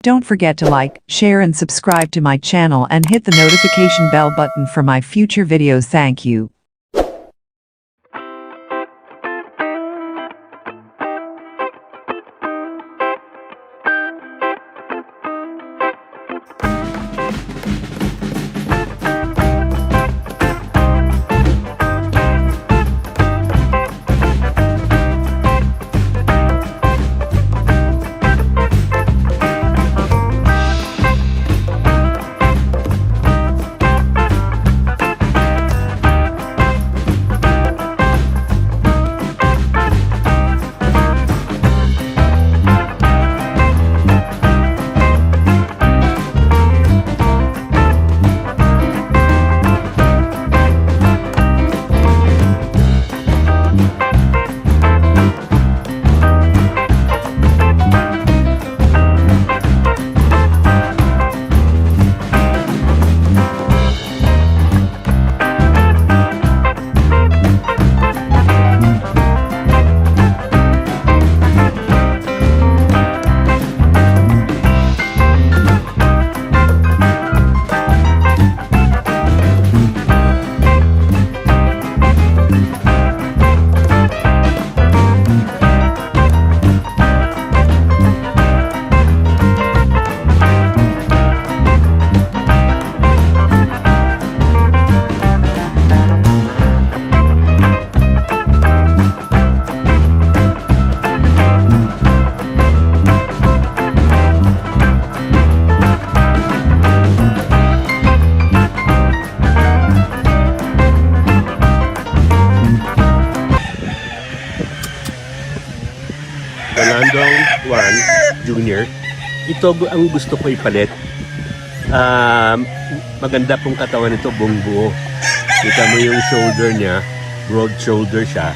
Don't forget to like, share and subscribe to my channel and hit the notification bell button for my future videos. Thank you. Landong Juan Jr. Ito ang gusto ko ipalit. Maganda pong katawan nito, buong buo. Kita mo yung shoulder niya, broad shoulder siya,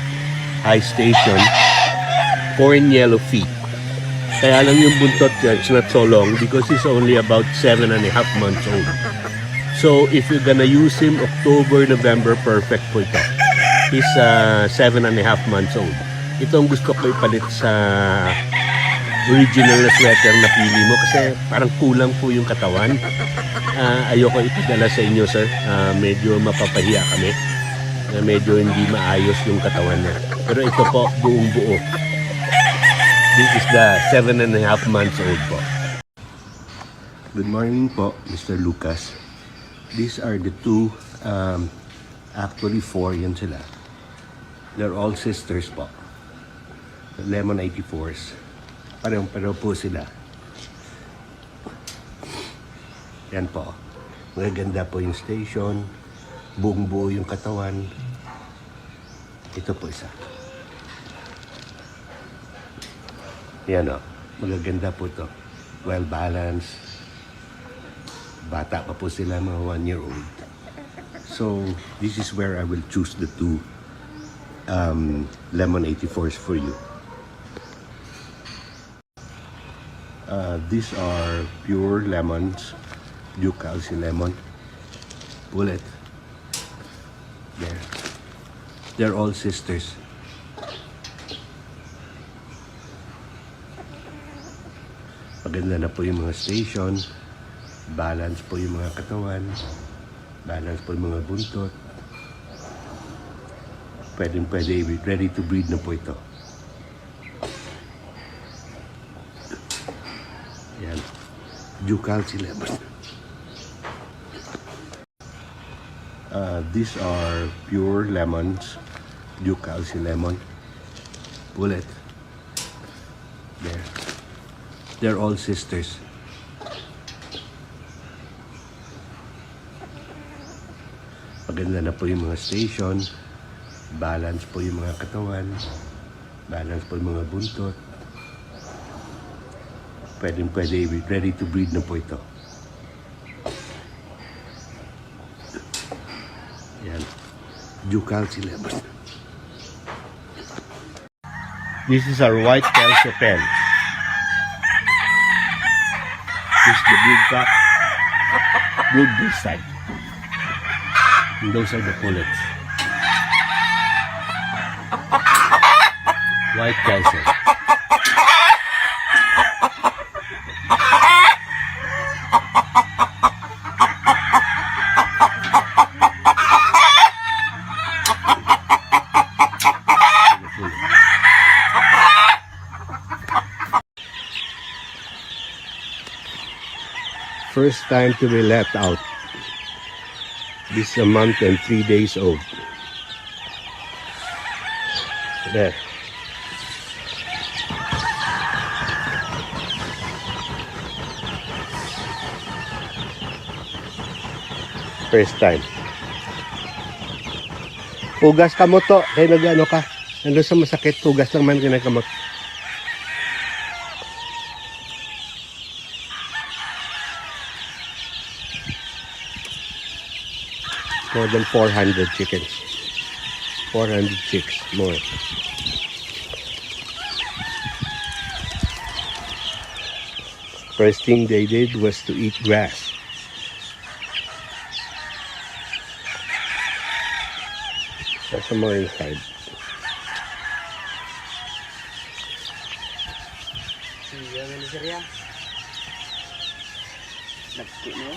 high station, corn yellow feet. Kaya lang yung buntot niya, it's not so long because he's only about 7.5 months old. So if you're gonna use him October, November, perfect po ito. He's 7.5 months old. Ito ang gusto ko ipalit sa original na sweater na pili mo kasi parang kulang po yung katawan. Ayoko ipadala sa inyo, sir. Medyo mapapahiya kami. Medyo hindi maayos yung katawan niya. Pero ito po, buong buo. This is the 7.5 months old po. Good morning po, Mr. Lucas. These are the two, actually 4 yan sila. They're all sisters po. Lemon 84s. Pareho po sila. Yan po. Magaganda po yung station. Buong buo yung katawan. Ito po isa. Yan o. Magaganda po ito. Well balanced. Bata pa po sila, mga 1-year-old. So, this is where I will choose the two Lemon 84s for you. These are pure lemons, Ducalci lemon, bullet. There. They're all sisters. Maganda na po yung mga station, balance po yung mga katawan, balance po yung mga buntot. Pwede, ready to breed na po ito. Yan. Ducalci lemon. These are pure lemons. Ducalci lemon. Bullet. There. They're all sisters. Maganda na po yung mga station. Balance po yung mga katawan. Balance po yung mga buntot. Pwede, ready to breed na po ito. Yan. Ducalci lemon. This is our white Kelso pen. This is the brood cock. Brood this side. And those are the pullets. White Kelso. First time to be let out. This is a month and 3 days old. There. First time. Hugas ka mo to. Kaya nag-ano ka. Nandun sa masakit. Hugas lang man kinakamot. More than 400 chickens. 400 chicks more. First thing they did was to eat grass. There's some more inside. Iya, sir ya. Nagki mo.